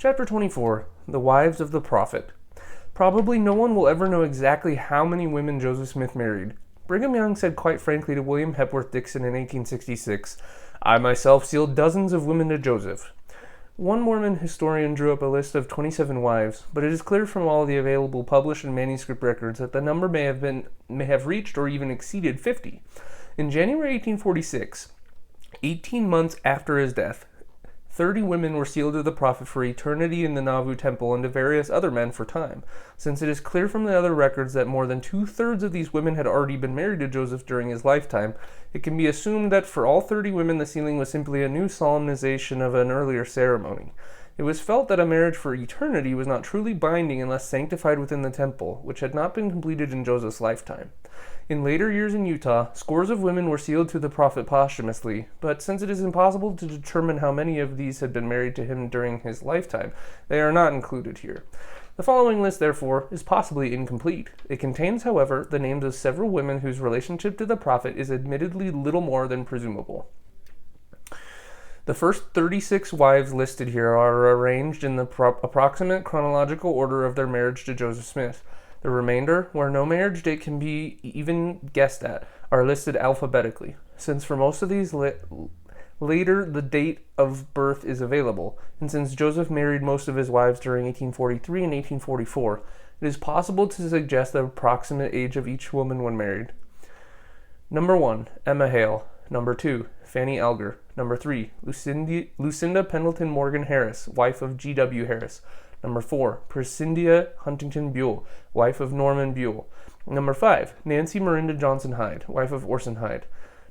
Chapter 24, The Wives of the Prophet. Probably no one will ever know exactly how many women Joseph Smith married. Brigham Young said quite frankly to William Hepworth Dixon in 1866, "I myself sealed dozens of women to Joseph." One Mormon historian drew up a list of 27 wives, but it is clear from all the available published and manuscript records that the number may have reached or even exceeded 50. In January 1846, 18 months after his death, 30 women were sealed to the prophet for eternity in the Nauvoo temple and to various other men for time. Since it is clear from the other records that more than 2/3 of these women had already been married to Joseph during his lifetime, it can be assumed that for all 30 women the sealing was simply a new solemnization of an earlier ceremony. It was felt that a marriage for eternity was not truly binding unless sanctified within the temple, which had not been completed in Joseph's lifetime. In later years in Utah, scores of women were sealed to the prophet posthumously, but since it is impossible to determine how many of these had been married to him during his lifetime, they are not included here. The following list, therefore, is possibly incomplete. It contains, however, the names of several women whose relationship to the prophet is admittedly little more than presumable. The first 36 wives listed here are arranged in the approximate chronological order of their marriage to Joseph Smith. The remainder, where no marriage date can be even guessed at, are listed alphabetically. Since for most of these later the date of birth is available, and since Joseph married most of his wives during 1843 and 1844, it is possible to suggest the approximate age of each woman when married. Number 1, Emma Hale. Number 2, Fanny Alger. Number 3, Lucinda Pendleton Morgan Harris, wife of G.W. Harris. Number 4, Prescindia Huntington Buell, wife of Norman Buell. Number 5, Nancy Marinda Johnson Hyde, wife of Orson Hyde.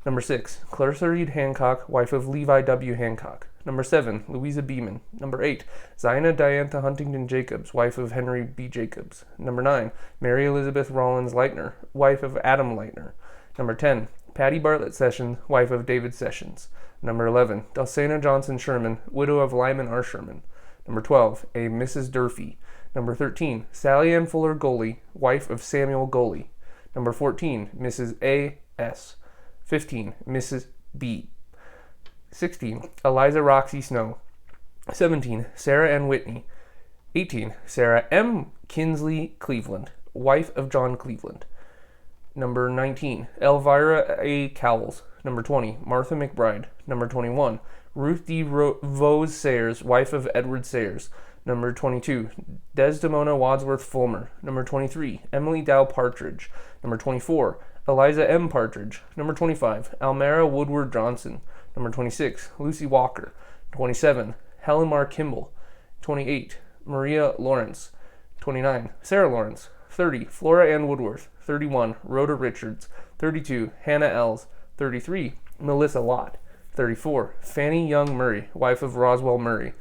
Number 6, Clarissa Reed Hancock, wife of Levi W. Hancock. Number 7, Louisa Beeman. Number 8, Zina Diantha Huntington Jacobs, wife of Henry B. Jacobs. Number 9, Mary Elizabeth Rollins Leitner, wife of Adam Leitner. Number 10, Patty Bartlett Sessions, wife of David Sessions. Number 11, Dulcina Johnson Sherman, widow of Lyman R. Sherman. Number 12, a Mrs. Durfee. Number 13, Sally Ann Fuller Goley, wife of Samuel Goley. Number 14, Mrs. A. S. 15, Mrs. B. 16, Eliza Roxy Snow. 17, Sarah Ann Whitney. 18, Sarah M. Kinsley Cleveland, wife of John Cleveland. Number 19, Elvira A. Cowles. Number 20, Martha McBride. Number 21, Ruth D. Vose Sayers, wife of Edward Sayers. Number 22, Desdemona Wadsworth Fulmer. Number 23, Emily Dow Partridge. Number 24, Eliza M. Partridge. Number 25, Almera Woodward Johnson. Number 26, Lucy Walker. 27, Helen Mar Kimball. 28, Maria Lawrence. 29, Sarah Lawrence. 30, Flora Ann Woodworth. 31, Rhoda Richards. 32, Hannah Ells. 33, Melissa Lott. 34, Fanny Young Murray, wife of Roswell Murray.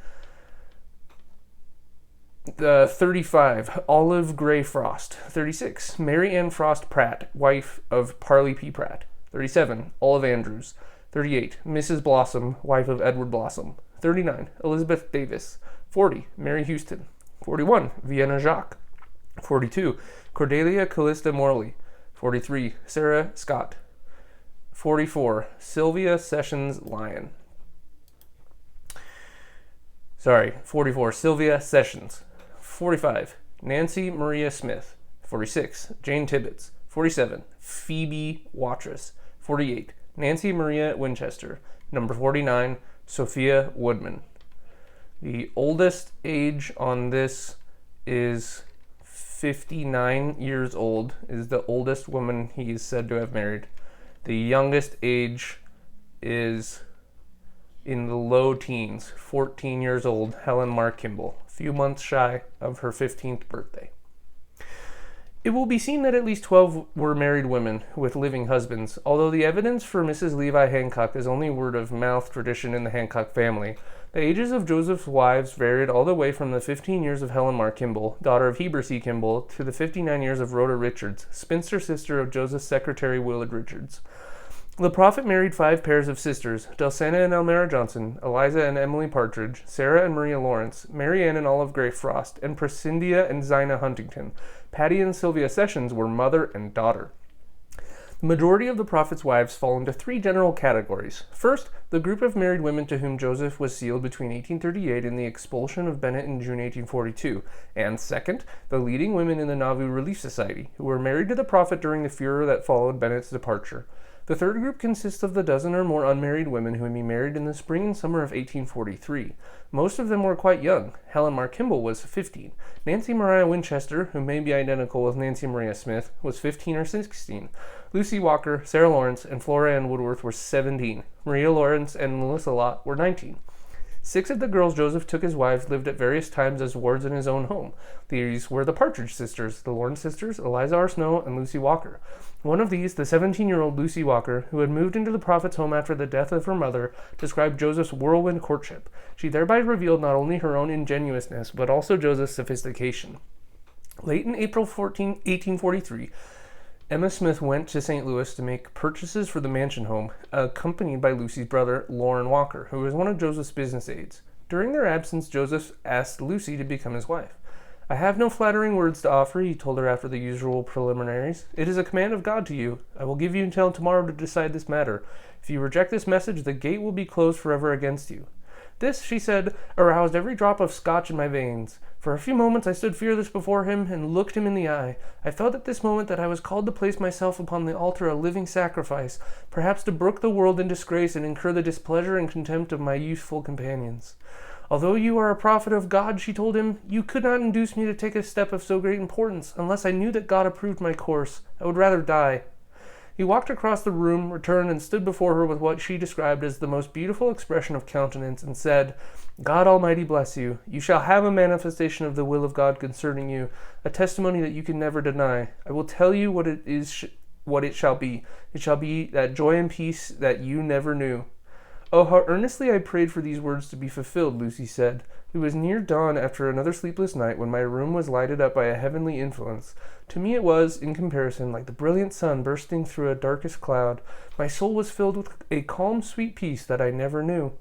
35, Olive Gray Frost. 36, Mary Ann Frost Pratt, wife of Parley P. Pratt. 37, Olive Andrews. 38, Mrs. Blossom, wife of Edward Blossom. 39, Elizabeth Davis. 40, Mary Houston. 41, Vienna Jacques. 42, Cordelia Callista Morley. 43, Sarah Scott. 44, Sylvia Sessions Lyon. 44, Sylvia Sessions. 45, Nancy Maria Smith. 46, Jane Tibbetts. 47, Phoebe Watrous. 48, Nancy Maria Winchester. Number 49, Sophia Woodman. The oldest age on this is 59 years old, is the oldest woman he is said to have married. The youngest age is in the low teens, 14 years old, Helen Mar Kimball, a few months shy of her 15th birthday. It will be seen that at least 12 were married women with living husbands, although the evidence for Mrs. Levi Hancock is only word of mouth tradition in the Hancock family. The ages of Joseph's wives varied all the way from the 15 years of Helen Mar Kimball, daughter of Heber C. Kimball, to the 59 years of Rhoda Richards, spinster sister of Joseph's secretary Willard Richards. The prophet married 5 pairs of sisters, Dulcina and Elmira Johnson, Eliza and Emily Partridge, Sarah and Maria Lawrence, Mary Ann and Olive Gray Frost, and Prescindia and Zina Huntington. Patty and Sylvia Sessions were mother and daughter. The majority of the prophet's wives fall into three general categories. First, the group of married women to whom Joseph was sealed between 1838 and the expulsion of Bennett in June 1842. And second, the leading women in the Nauvoo Relief Society, who were married to the prophet during the furor that followed Bennett's departure. The third group consists of the dozen or more unmarried women whom he married in the spring and summer of 1843. Most of them were quite young. Helen Mar Kimball was 15. Nancy Maria Winchester, who may be identical with Nancy Maria Smith, was 15 or 16. Lucy Walker, Sarah Lawrence, and Flora Ann Woodworth were 17. Maria Lawrence and Melissa Lott were 19. 6 of the girls Joseph took as wives lived at various times as wards in his own home. These were the Partridge sisters, the Lawrence sisters, Eliza R. Snow, and Lucy Walker. One of these, the 17-year-old Lucy Walker, who had moved into the prophet's home after the death of her mother, described Joseph's whirlwind courtship. She thereby revealed not only her own ingenuousness, but also Joseph's sophistication. Late in April 1843, Emma Smith went to St. Louis to make purchases for the mansion home, accompanied by Lucy's brother, Loren Walker, who was one of Joseph's business aides. During their absence, Joseph asked Lucy to become his wife. "I have no flattering words to offer," he told her after the usual preliminaries. "It is a command of God to you. I will give you until tomorrow to decide this matter. If you reject this message, the gate will be closed forever against you." This, she said, aroused every drop of Scotch in my veins. For a few moments I stood fearless before him and looked him in the eye. I felt at this moment that I was called to place myself upon the altar a living sacrifice, perhaps to brook the world in disgrace and incur the displeasure and contempt of my youthful companions. "Although you are a prophet of God," she told him, "you could not induce me to take a step of so great importance, unless I knew that God approved my course. I would rather die." He walked across the room, returned, and stood before her with what she described as the most beautiful expression of countenance, and said, "God Almighty bless you. You shall have a manifestation of the will of God concerning you, a testimony that you can never deny. I will tell you what it shall be. It shall be that joy and peace that you never knew." "Oh, how earnestly I prayed for these words to be fulfilled," Lucy said. "It was near dawn after another sleepless night when my room was lighted up by a heavenly influence. To me it was, in comparison, like the brilliant sun bursting through a darkest cloud. My soul was filled with a calm, sweet peace that I never knew.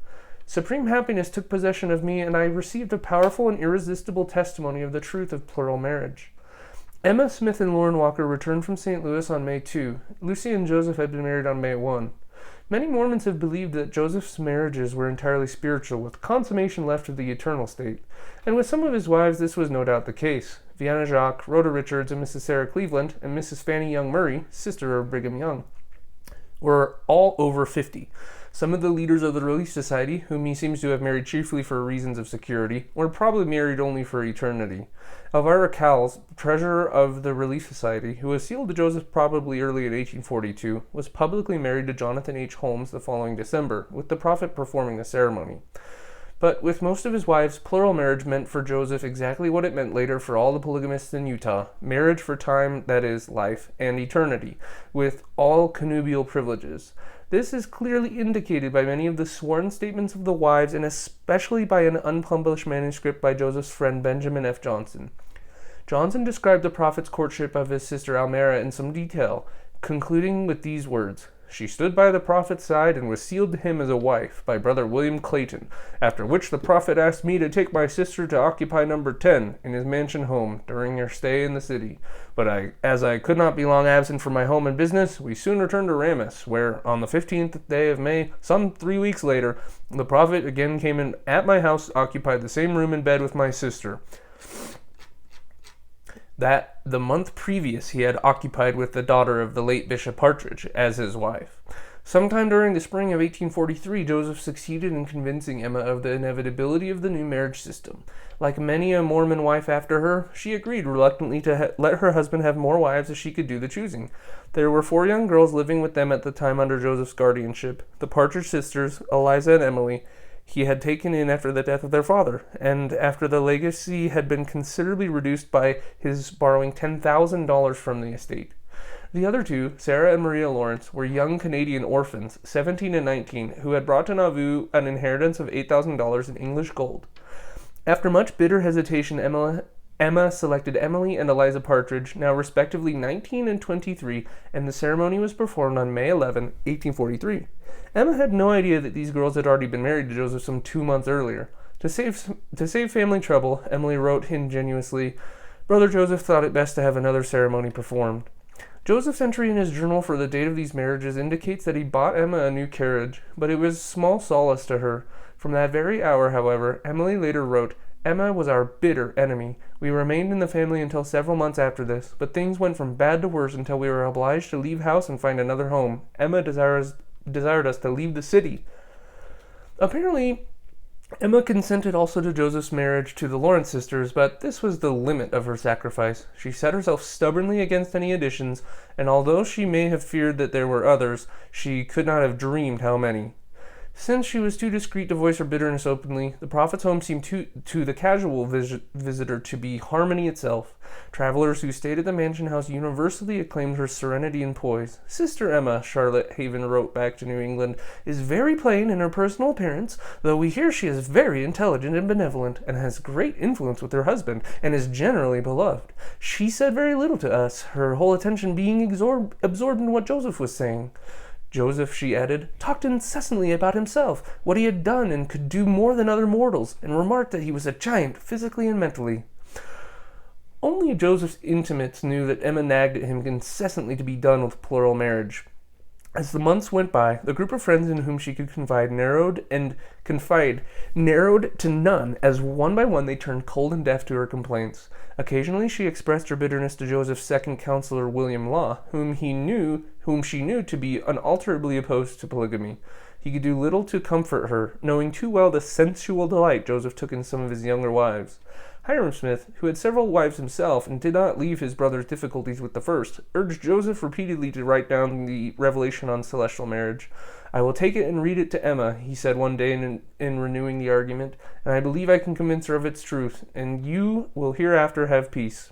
Supreme happiness took possession of me, and I received a powerful and irresistible testimony of the truth of plural marriage." Emma Smith and Loren Walker returned from St. Louis on May 2. Lucy and Joseph had been married on May 1. Many Mormons have believed that Joseph's marriages were entirely spiritual, with consummation left to the eternal state. And with some of his wives this was no doubt the case. Vienna Jacques, Rhoda Richards, and Mrs. Sarah Cleveland, and Mrs. Fanny Young Murray, sister of Brigham Young, were all over 50. Some of the leaders of the Relief Society, whom he seems to have married chiefly for reasons of security, were probably married only for eternity. Elvira Cowles, treasurer of the Relief Society, who was sealed to Joseph probably early in 1842, was publicly married to Jonathan H. Holmes the following December, with the prophet performing the ceremony. But with most of his wives, plural marriage meant for Joseph exactly what it meant later for all the polygamists in Utah: marriage for time, that is, life, and eternity, with all connubial privileges. This is clearly indicated by many of the sworn statements of the wives, and especially by an unpublished manuscript by Joseph's friend Benjamin F. Johnson. Johnson described the prophet's courtship of his sister Almira in some detail, concluding with these words: "She stood by the prophet's side and was sealed to him as a wife by brother William Clayton, after which the prophet asked me to take my sister to occupy number 10 in his mansion home during your stay in the city. But as I could not be long absent from my home and business, we soon returned to Ramis, where on the 15th day of May, some 3 weeks later, the prophet again came in at my house, occupied the same room and bed with my sister that the month previous he had occupied with the daughter of the late Bishop Partridge as his wife." Sometime during the spring of 1843, Joseph succeeded in convincing Emma of the inevitability of the new marriage system. Like many a Mormon wife after her, she agreed reluctantly to let her husband have more wives as she could do the choosing. There were 4 young girls living with them at the time under Joseph's guardianship: the Partridge sisters, Eliza and Emily, he had taken in after the death of their father, and after the legacy had been considerably reduced by his borrowing $10,000 from the estate. The other 2, Sarah and Maria Lawrence, were young Canadian orphans, 17 and 19, who had brought to Nauvoo an inheritance of $8,000 in English gold. After much bitter hesitation, Emma selected Emily and Eliza Partridge, now respectively 19 and 23, and the ceremony was performed on May 11, 1843. Emma had no idea that these girls had already been married to Joseph some 2 months earlier. To save family trouble, Emily wrote ingenuously, "Brother Joseph thought it best to have another ceremony performed." Joseph's entry in his journal for the date of these marriages indicates that he bought Emma a new carriage, but it was small solace to her. From that very hour, however, Emily later wrote, Emma was our bitter enemy. We remained in the family until several months after this, but things went from bad to worse until we were obliged to leave house and find another home. Emma desired us to leave the city. Apparently, Emma consented also to Joseph's marriage to the Lawrence sisters, but this was the limit of her sacrifice. She set herself stubbornly against any additions, and although she may have feared that there were others, she could not have dreamed how many. Since she was too discreet to voice her bitterness openly, the prophet's home seemed to the casual visitor to be harmony itself. Travelers who stayed at the mansion house universally acclaimed her serenity and poise. Sister Emma, Charlotte Haven wrote back to New England, is very plain in her personal appearance, though we hear she is very intelligent and benevolent, and has great influence with her husband, and is generally beloved. She said very little to us, her whole attention being absorbed in what Joseph was saying. Joseph, she added, talked incessantly about himself, what he had done and could do more than other mortals, and remarked that he was a giant physically and mentally. Only Joseph's intimates knew that Emma nagged at him incessantly to be done with plural marriage. As the months went by, the group of friends in whom she could confide narrowed to none, as one by one they turned cold and deaf to her complaints. Occasionally she expressed her bitterness to Joseph's second counselor, William Law, whom she knew to be unalterably opposed to polygamy. He could do little to comfort her, knowing too well the sensual delight Joseph took in some of his younger wives. Hiram Smith, who had several wives himself and did not leave his brother's difficulties with the first, urged Joseph repeatedly to write down the revelation on celestial marriage. I will take it and read it to Emma, he said one day in renewing the argument, and I believe I can convince her of its truth, and you will hereafter have peace.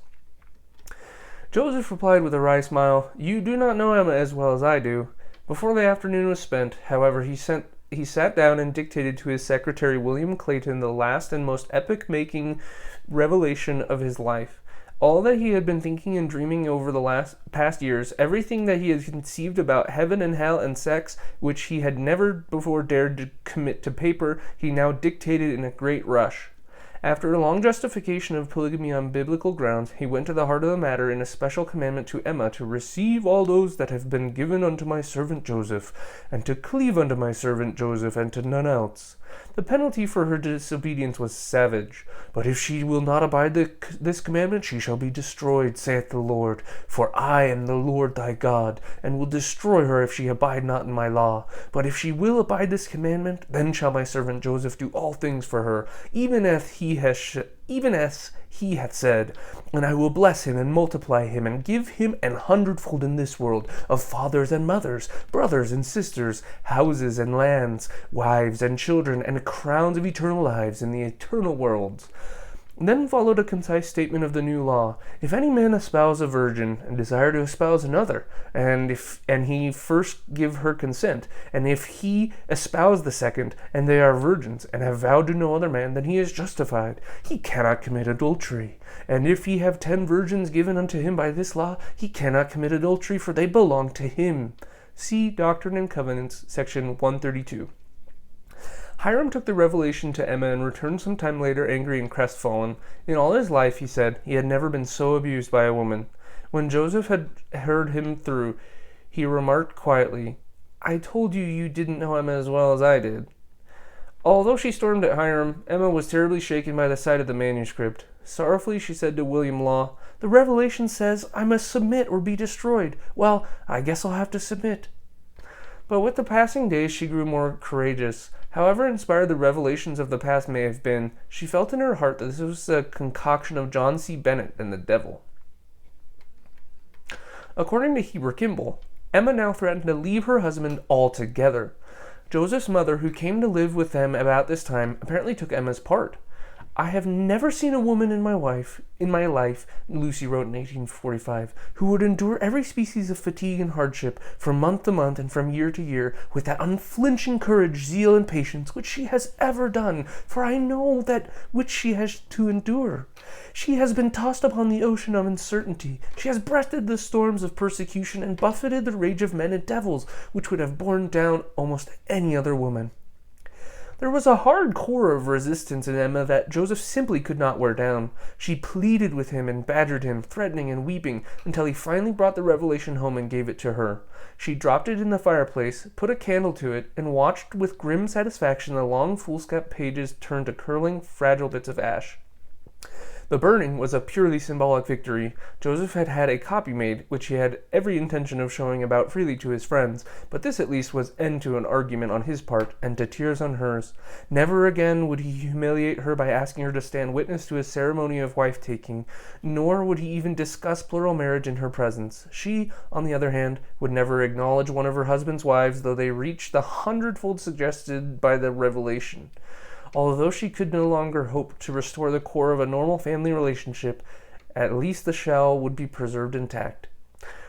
Joseph replied with a wry smile, You do not know Emma as well as I do. Before the afternoon was spent, however, he sat down and dictated to his secretary William Clayton the last and most epoch-making revelation of his life. All that he had been thinking and dreaming over the past years, everything that he had conceived about heaven and hell and sex, which he had never before dared to commit to paper, he now dictated in a great rush. After a long justification of polygamy on biblical grounds, he went to the heart of the matter in a special commandment to Emma to receive all those that have been given unto my servant Joseph, and to cleave unto my servant Joseph, and to none else. The penalty for her disobedience was savage. But if she will not abide this commandment, she shall be destroyed, saith the Lord. For I am the Lord thy God, and will destroy her if she abide not in my law. But if she will abide this commandment, then shall my servant Joseph do all things for her, even as he hath said, and I will bless him and multiply him, and give him 100-fold in this world, of fathers and mothers, brothers and sisters, houses and lands, wives and children, and crowns of eternal lives in the eternal worlds. Then followed a concise statement of the new law. If any man espouse a virgin, and desire to espouse another, and he first give her consent, and if he espouse the second, and they are virgins, and have vowed to no other man, then he is justified. He cannot commit adultery. And if he have 10 virgins given unto him by this law, he cannot commit adultery, for they belong to him. See Doctrine and Covenants, section 132. Hiram took the revelation to Emma and returned some time later angry and crestfallen. In all his life, he said, he had never been so abused by a woman. When Joseph had heard him through, he remarked quietly, I told you you didn't know Emma as well as I did. Although she stormed at Hiram, Emma was terribly shaken by the sight of the manuscript. Sorrowfully she said to William Law, The revelation says I must submit or be destroyed. Well, I guess I'll have to submit. But with the passing days she grew more courageous. However inspired the revelations of the past may have been, she felt in her heart that this was a concoction of John C. Bennett and the devil. According to Heber Kimball, Emma now threatened to leave her husband altogether. Joseph's mother, who came to live with them about this time, apparently took Emma's part. I have never seen a woman in my life, Lucy wrote in 1845, who would endure every species of fatigue and hardship from month to month and from year to year with that unflinching courage, zeal, and patience which she has ever done, for I know that which she has to endure. She has been tossed upon the ocean of uncertainty. She has breasted the storms of persecution and buffeted the rage of men and devils, which would have borne down almost any other woman. There was a hard core of resistance in Emma that Joseph simply could not wear down. She pleaded with him and badgered him, threatening and weeping, until he finally brought the revelation home and gave it to her. She dropped it in the fireplace, put a candle to it, and watched with grim satisfaction the long foolscap pages turn to curling, fragile bits of ash. The burning was a purely symbolic victory. Joseph had had a copy made, which he had every intention of showing about freely to his friends, but this at least was end to an argument on his part, and to tears on hers. Never again would he humiliate her by asking her to stand witness to his ceremony of wife-taking, nor would he even discuss plural marriage in her presence. She, on the other hand, would never acknowledge one of her husband's wives, though they reached the hundredfold suggested by the revelation. Although she could no longer hope to restore the core of a normal family relationship, at least the shell would be preserved intact.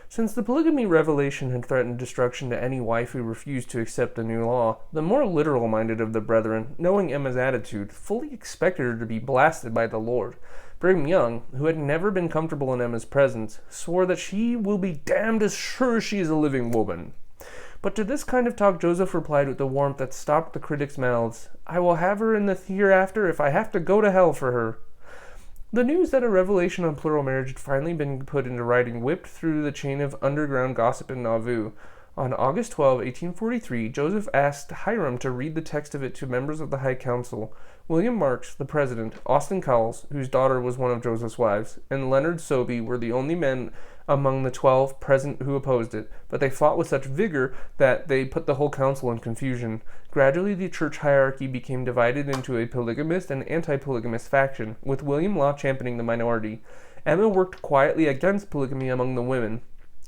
Since the polygamy revelation had threatened destruction to any wife who refused to accept the new law, the more literal-minded of the brethren, knowing Emma's attitude, fully expected her to be blasted by the Lord. Brigham Young, who had never been comfortable in Emma's presence, swore that she will be damned as sure as she is a living woman. But to this kind of talk Joseph replied with a warmth that stopped the critics' mouths. I will have her in the hereafter if I have to go to hell for her. The news that a revelation on plural marriage had finally been put into writing whipped through the chain of underground gossip in Nauvoo. On August 12, 1843, Joseph asked Hiram to read the text of it to members of the High Council. William Marks, the president, Austin Cowles, whose daughter was one of Joseph's wives, and Leonard Sobey were the only men among the 12 present who opposed it, but they fought with such vigor that they put the whole council in confusion. Gradually the church hierarchy became divided into a polygamist and anti-polygamist faction, with William Law championing the minority. Emma worked quietly against polygamy among the women.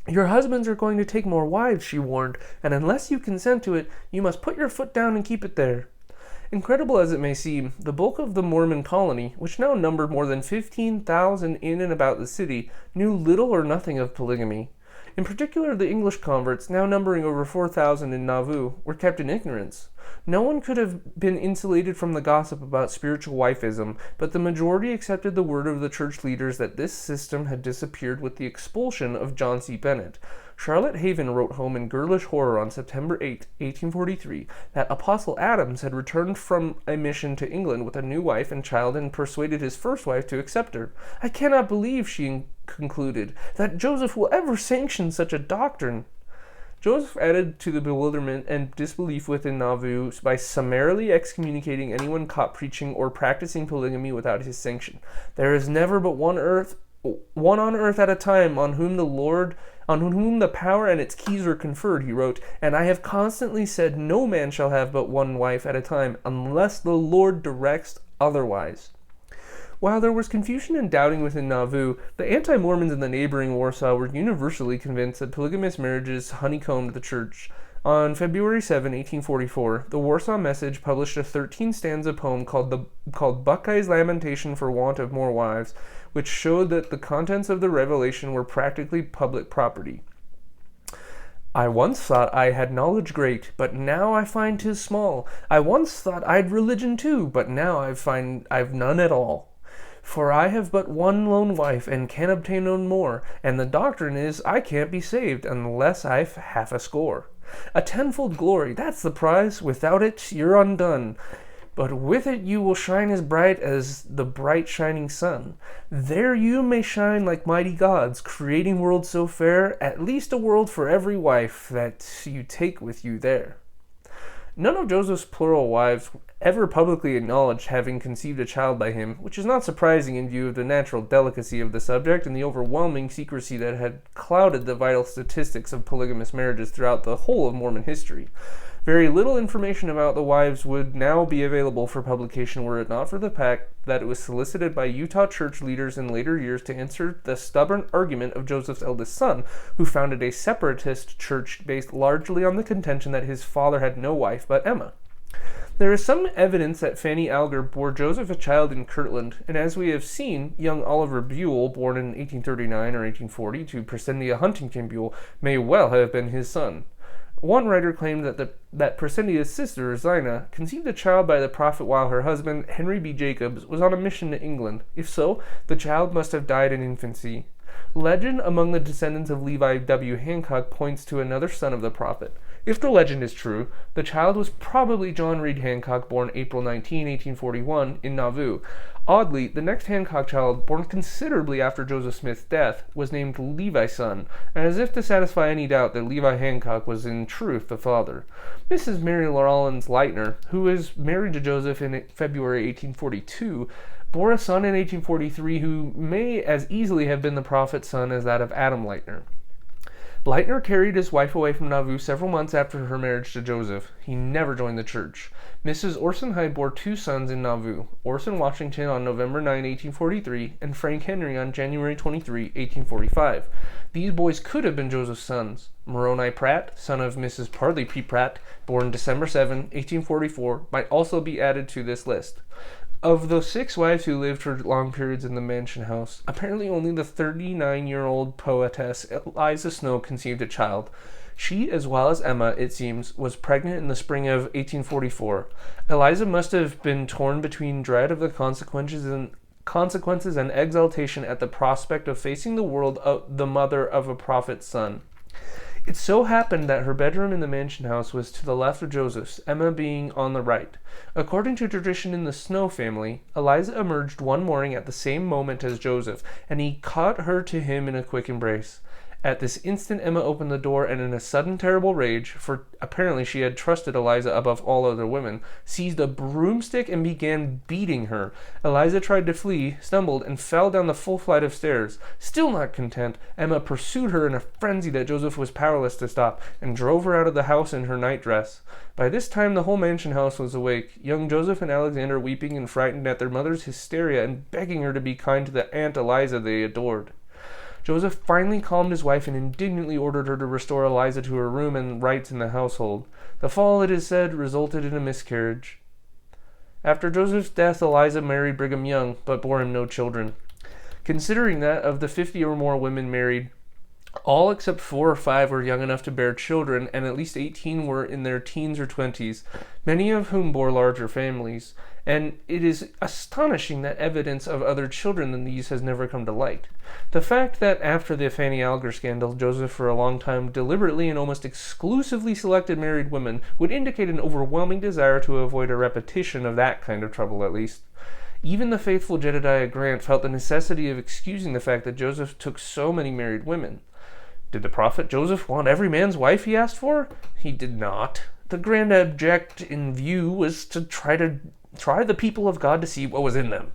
Your husbands are going to take more wives, she warned, and unless you consent to it, you must put your foot down and keep it there. Incredible as it may seem, the bulk of the Mormon colony, which now numbered more than 15,000 in and about the city, knew little or nothing of polygamy. In particular, the English converts, now numbering over 4,000 in Nauvoo, were kept in ignorance. No one could have been insulated from the gossip about spiritual wifism, but the majority accepted the word of the church leaders that this system had disappeared with the expulsion of John C. Bennett. Charlotte Haven wrote home in girlish horror on September 8, 1843, that Apostle Adams had returned from a mission to England with a new wife and child and persuaded his first wife to accept her. I cannot believe, she concluded, that Joseph will ever sanction such a doctrine. Joseph added to the bewilderment and disbelief within Nauvoo by summarily excommunicating anyone caught preaching or practicing polygamy without his sanction. There is never but one on earth at a time on whom the power and its keys are conferred, he wrote, and I have constantly said no man shall have but one wife at a time, unless the Lord directs otherwise. While there was confusion and doubting within Nauvoo, the anti-Mormons in the neighboring Warsaw were universally convinced that polygamous marriages honeycombed the church. On February 7, 1844, the Warsaw Message published a 13-stanza poem called Buckeye's Lamentation for Want of More Wives, which showed that the contents of the revelation were practically public property. I once thought I had knowledge great, but now I find 'tis small. I once thought I'd religion too, but now I've none at all. For I have but one lone wife, and can obtain no more, and the doctrine is I can't be saved unless I've half a score. A tenfold glory, that's the prize. Without it, you're undone. But with it you will shine as bright as the bright shining sun. There you may shine like mighty gods, creating worlds so fair, at least a world for every wife that you take with you there. None of Joseph's plural wives ever publicly acknowledged having conceived a child by him, which is not surprising in view of the natural delicacy of the subject and the overwhelming secrecy that had clouded the vital statistics of polygamous marriages throughout the whole of Mormon history. Very little information about the wives would now be available for publication were it not for the fact that it was solicited by Utah church leaders in later years to answer the stubborn argument of Joseph's eldest son, who founded a separatist church based largely on the contention that his father had no wife but Emma. There is some evidence that Fanny Alger bore Joseph a child in Kirtland, and as we have seen, young Oliver Buell, born in 1839 or 1840 to Pressendia Huntington Buell, may well have been his son. One writer claimed that Pressendia's sister, Zina, conceived a child by the prophet while her husband, Henry B. Jacobs, was on a mission to England. If so, the child must have died in infancy. Legend among the descendants of Levi W. Hancock points to another son of the prophet. If the legend is true, the child was probably John Reed Hancock, born April 19, 1841, in Nauvoo. Oddly, the next Hancock child, born considerably after Joseph Smith's death, was named Levi's son, and as if to satisfy any doubt that Levi Hancock was in truth the father. Mrs. Mary Lawrence Lightner, who was married to Joseph in February 1842, bore a son in 1843 who may as easily have been the prophet's son as that of Adam Lightner. Lightner carried his wife away from Nauvoo several months after her marriage to Joseph. He never joined the church. Mrs. Orson Hyde bore two sons in Nauvoo, Orson Washington on November 9, 1843, and Frank Henry on January 23, 1845. These boys could have been Joseph's sons. Moroni Pratt, son of Mrs. Parley P. Pratt, born December 7, 1844, might also be added to this list. Of the 6 wives who lived for long periods in the mansion house, apparently only the 39-year-old poetess Eliza Snow conceived a child. She, as well as Emma, it seems, was pregnant in the spring of 1844. Eliza must have been torn between dread of the consequences and exultation at the prospect of facing the world of the mother of a prophet's son. It so happened that her bedroom in the mansion house was to the left of Joseph's, Emma being on the right. According to tradition in the Snow family, Eliza emerged one morning at the same moment as Joseph, and he caught her to him in a quick embrace. At this instant Emma opened the door and in a sudden terrible rage, for apparently she had trusted Eliza above all other women, seized a broomstick and began beating her. Eliza tried to flee, stumbled, and fell down the full flight of stairs. Still not content, Emma pursued her in a frenzy that Joseph was powerless to stop, and drove her out of the house in her nightdress. By this time the whole mansion house was awake, young Joseph and Alexander weeping and frightened at their mother's hysteria and begging her to be kind to the Aunt Eliza they adored. Joseph finally calmed his wife and indignantly ordered her to restore Eliza to her room and rights in the household. The fall, it is said, resulted in a miscarriage. After Joseph's death, Eliza married Brigham Young, but bore him no children. Considering that of the 50 or more women married, all except 4 or 5 were young enough to bear children, and at least 18 were in their teens or 20s, many of whom bore larger families, and it is astonishing that evidence of other children than these has never come to light. The fact that after the Fanny Alger scandal, Joseph for a long time deliberately and almost exclusively selected married women would indicate an overwhelming desire to avoid a repetition of that kind of trouble at least. Even the faithful Jedediah Grant felt the necessity of excusing the fact that Joseph took so many married women. Did the prophet Joseph want every man's wife he asked for? He did not. The grand object in view was to try the people of God to see what was in them.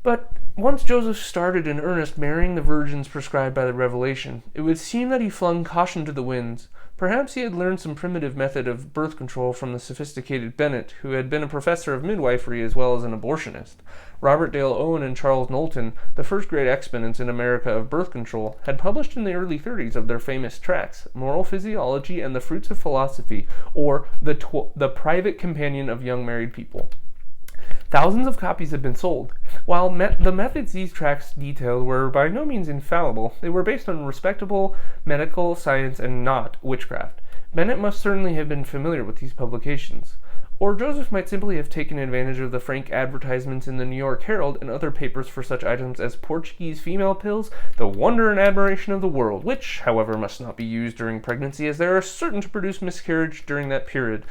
But once Joseph started in earnest marrying the virgins prescribed by the revelation, it would seem that he flung caution to the winds. Perhaps he had learned some primitive method of birth control from the sophisticated Bennett, who had been a professor of midwifery as well as an abortionist. Robert Dale Owen and Charles Knowlton, the first great exponents in America of birth control, had published in the early 30s of their famous tracts, Moral Physiology and the Fruits of Philosophy, or the Private Companion of Young Married People. Thousands of copies had been sold. While the methods these tracts detailed were by no means infallible, they were based on respectable medical science and not witchcraft. Bennett must certainly have been familiar with these publications. Or Joseph might simply have taken advantage of the frank advertisements in the New York Herald and other papers for such items as Portuguese female pills, the wonder and admiration of the world, which, however, must not be used during pregnancy as they are certain to produce miscarriage during that period,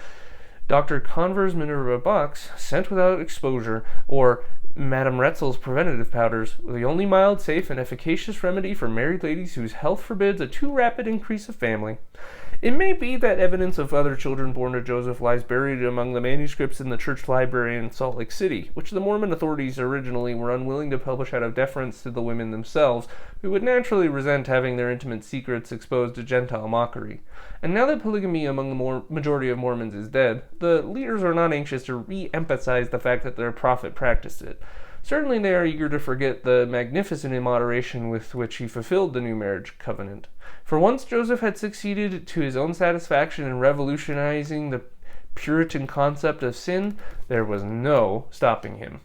Dr. Conver's Minerva box, sent without exposure, or Madame Retzel's preventative powders, the only mild, safe, and efficacious remedy for married ladies whose health forbids a too rapid increase of family. It may be that evidence of other children born to Joseph lies buried among the manuscripts in the church library in Salt Lake City, which the Mormon authorities originally were unwilling to publish out of deference to the women themselves, who would naturally resent having their intimate secrets exposed to Gentile mockery. And now that polygamy among the majority of Mormons is dead, the leaders are not anxious to re-emphasize the fact that their prophet practiced it. Certainly they are eager to forget the magnificent immoderation with which he fulfilled the new marriage covenant. For once Joseph had succeeded to his own satisfaction in revolutionizing the Puritan concept of sin, there was no stopping him.